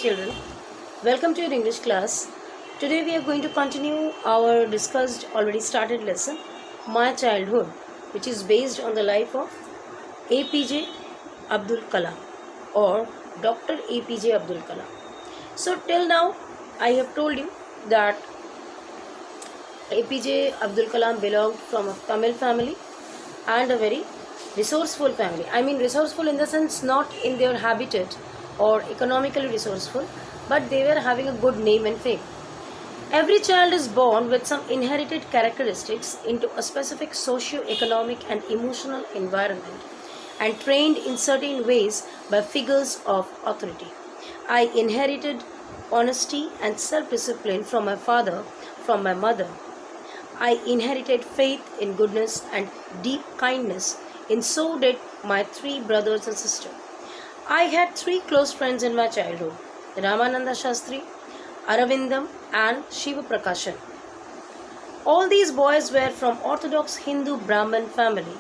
children. Welcome to your English class. Today we are going to continue our discussed already started lesson, My Childhood, which is based on the life of APJ Abdul Kalam or Dr. APJ Abdul Kalam. So till now I have told you that APJ Abdul Kalam belonged from a Tamil family and a very resourceful family. I mean resourceful in the sense not in their habitat or economically resourceful, but they were having a good name and fame. Every child is born with some inherited characteristics into a specific socio-economic and emotional environment and trained in certain ways by figures of authority. I inherited honesty and self-discipline from my father, from my mother. I inherited faith in goodness and deep kindness, and so did my three brothers and sisters. I had three close friends in my childhood, Ramananda Shastri, Aravindam and Shiva Prakashan. All these boys were from Orthodox Hindu Brahmin family.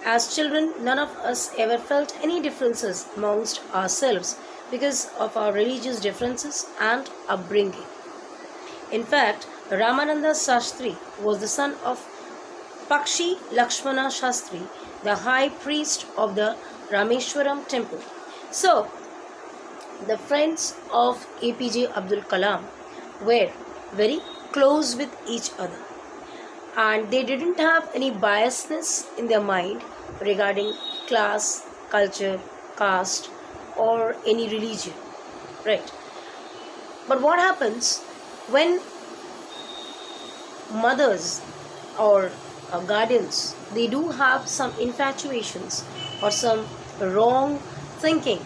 As children, none of us ever felt any differences amongst ourselves because of our religious differences and upbringing. In fact, Ramananda Shastri was the son of Pakshi Lakshmana Shastri, the high priest of the Rameshwaram temple. So, the friends of APJ Abdul Kalam were very close with each other, and they didn't have any biasness in their mind regarding class, culture, caste or any religion, right? But what happens when mothers or guardians, they do have some infatuations or some wrong thinking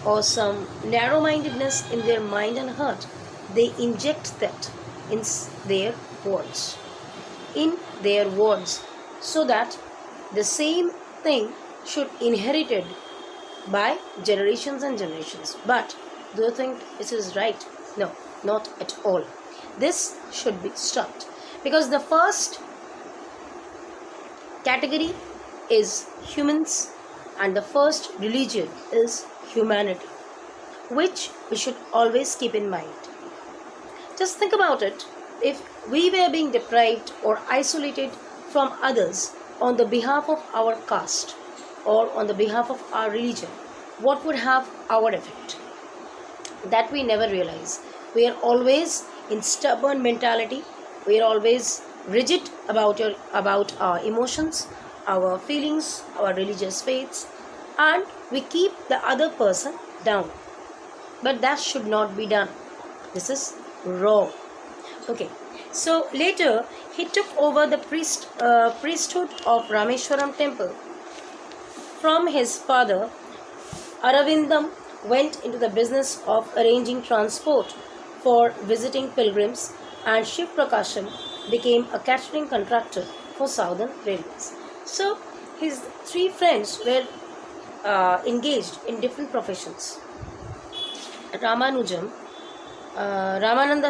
or some narrow-mindedness in their mind and heart, they inject that in their words, so that the same thing should inherited by generations and generations. But do you think this is right? No, not at all. This should be stopped, because the first category is humans and the first religion is humanity, which we should always keep in mind. Just think about it. If we were being deprived or isolated from others on the behalf of our caste or on the behalf of our religion, what would have our effect? That we never realize. We are always in stubborn mentality. We are always rigid about our emotions, our feelings, our religious faiths, and we keep the other person down. But that should not be done. This is wrong. Okay. So later he took over the priesthood of Rameshwaram temple from his father. Aravindam went into the business of arranging transport for visiting pilgrims, and Shiv Prakashan became a catering contractor for Southern Railways. So his three friends were engaged in different professions. Ramananda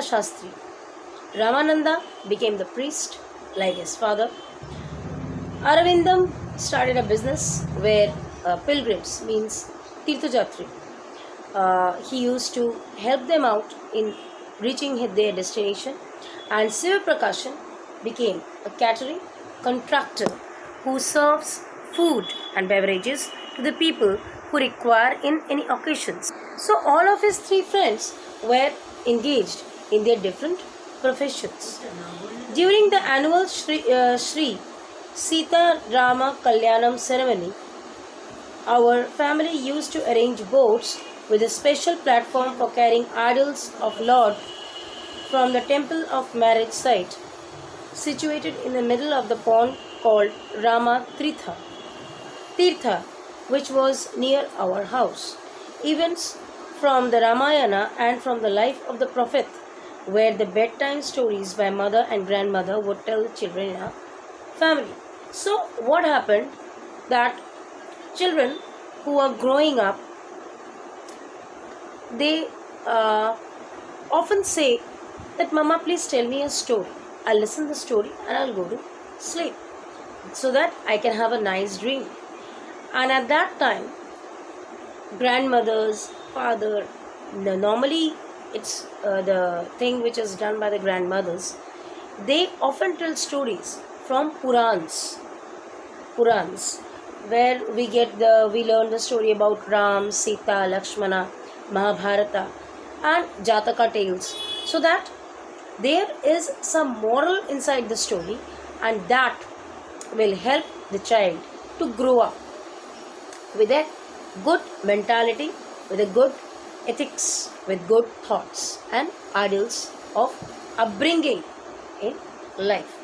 Shastri. Ramananda became the priest like his father. Aravindam started a business where pilgrims, means Tirthajatri. He used to help them out in reaching their destination. And Shiva Prakashan became a catering contractor who serves food and beverages to the people who require in any occasions. So all of his three friends were engaged in their different professions. During the annual Sri Sita Rama Kalyanam ceremony, our family used to arrange boats with a special platform for carrying idols of Lord from the temple of marriage site situated in the middle of the pond called Rama Tirtha, which was near our house. Events from the Ramayana and from the life of the Prophet were the bedtime stories by mother and grandmother would tell the children in our family. So what happened, that children who are growing up, they often say that, Mama, please tell me a story. I'll listen to the story and I'll go to sleep so that I can have a nice dream. And at that time, grandmothers, father Normally it's the thing which is done by the grandmothers. They often tell stories from Purans, where we learn the story about Ram, Sita, Lakshmana, Mahabharata, and Jataka tales, so that there is some moral inside the story, and that will help the child to grow up with a good mentality, with a good ethics, with good thoughts and ideals of upbringing in life.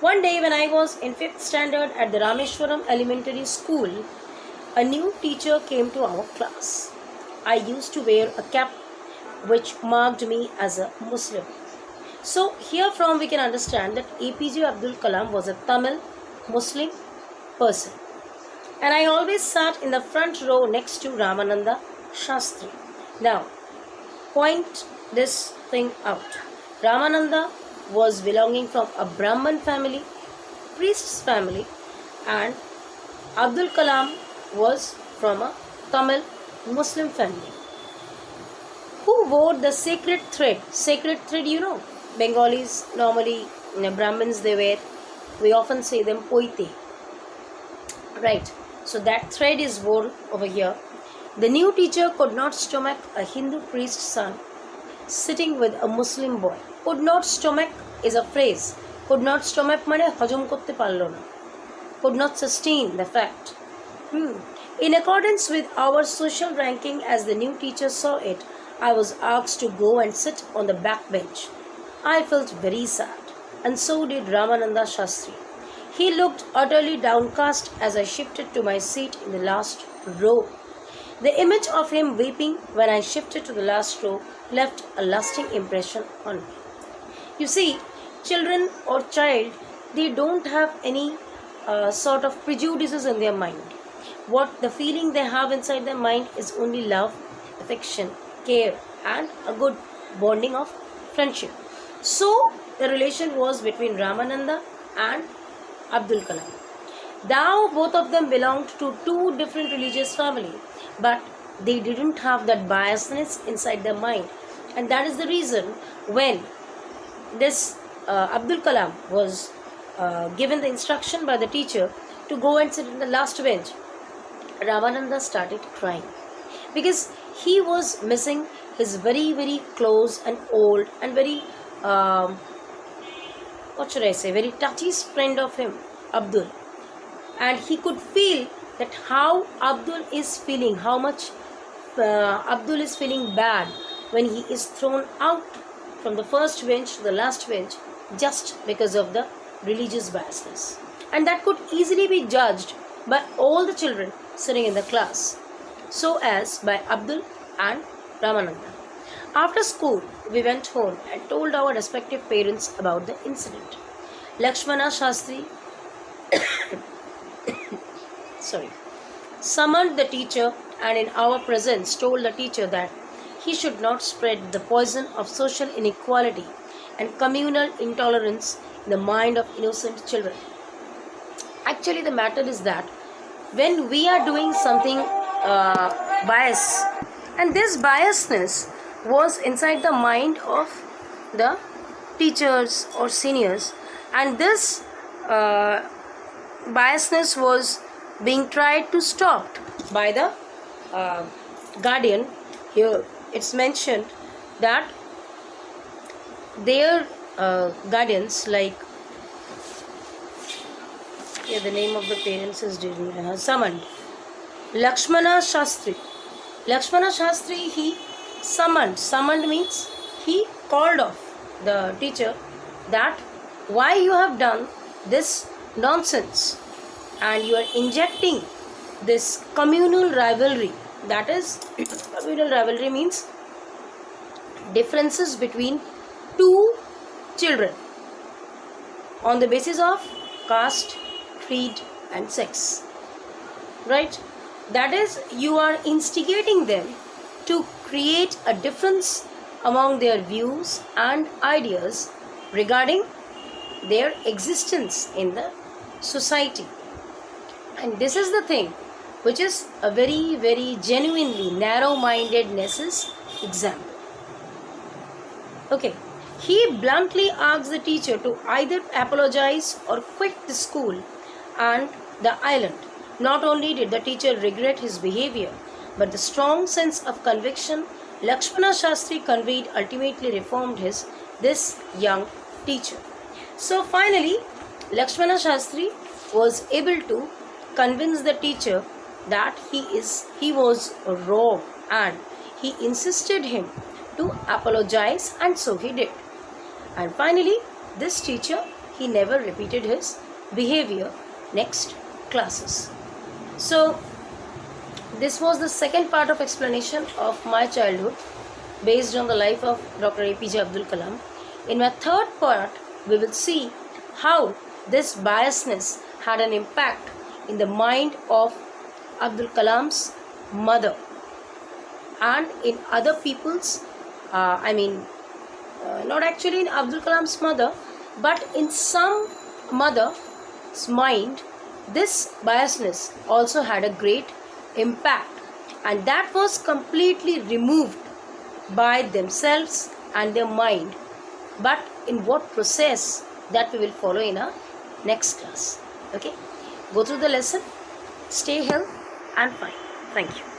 One day, when I was in 5th standard at the Rameshwaram Elementary School, a new teacher came to our class. I used to wear a cap which marked me as a Muslim. So, here from we can understand that APJ Abdul Kalam was a Tamil Muslim person. And I always sat in the front row next to Ramananda Shastri. Now, point this thing out. Ramananda was belonging from a Brahman family, priest's family, and Abdul Kalam was from a Tamil Muslim family. Who wore the sacred thread? Sacred thread, Bengalis normally, Brahmins they wear. We often say them poite. Right. So that thread is worn over here. The new teacher could not stomach a Hindu priest's son sitting with a Muslim boy. Could not stomach is a phrase. Could not stomach mane hajom korte parlo na. Could not sustain the fact. In accordance with our social ranking as the new teacher saw it, I was asked to go and sit on the back bench. I felt very sad, and so did Ramananda Shastri. He looked utterly downcast as I shifted to my seat in the last row. The image of him weeping when I shifted to the last row left a lasting impression on me. You see, children or child, they don't have any sort of prejudices in their mind. What the feeling they have inside their mind is only love, affection, care, and a good bonding of friendship. So, the relation was between Ramananda and Abdul Kalam. Now, both of them belonged to two different religious families, but they didn't have that biasness inside their mind. And that is the reason when this Abdul Kalam was given the instruction by the teacher to go and sit in the last bench, Ramananda started crying because he was missing his very, very close and old and very very touchy friend of him, Abdul. And he could feel that how Abdul is feeling, how much Abdul is feeling bad when he is thrown out from the first bench to the last bench just because of the religious biasness. And that could easily be judged by all the children sitting in the class, so as by Abdul and Ramananda. After school, we went home and told our respective parents about the incident. Lakshmana Shastri summoned the teacher and in our presence told the teacher that he should not spread the poison of social inequality and communal intolerance in the mind of innocent children. Actually, the matter is that when we are doing something bias, and this biasness was inside the mind of the teachers or seniors, and this biasness was being tried to stop by the guardian. Here it's mentioned that their guardians, like here the name of the parents is summoned Lakshmana Shastri. Lakshmana Shastri, he summoned means he called off the teacher that why you have done this nonsense and you are injecting this communal rivalry. That is, communal rivalry means differences between two children on the basis of caste, creed and sex, right? That is, you are instigating them to create a difference among their views and ideas regarding their existence in the society. And this is the thing which is a very, very genuinely narrow-mindedness is example. Okay, he bluntly asked the teacher to either apologize or quit the school and the island. Not only did the teacher regret his behavior, but the strong sense of conviction Lakshmana Shastri conveyed ultimately reformed this young teacher. So finally, Lakshmana Shastri was able to convince the teacher that he was wrong, and he insisted him to apologize, and so he did. And finally, this teacher, he never repeated his behavior next classes. So this was the second part of explanation of my childhood based on the life of Dr. APJ Abdul Kalam. In my third part, we will see how this biasness had an impact in the mind of Abdul Kalam's mother and in other people's, not actually in Abdul Kalam's mother, but in some mother's mind, this biasness also had a great impact, and that was completely removed by themselves and their mind. But in what process, that we will follow in our next class. Okay, go through the lesson, stay healthy and fine. Thank you.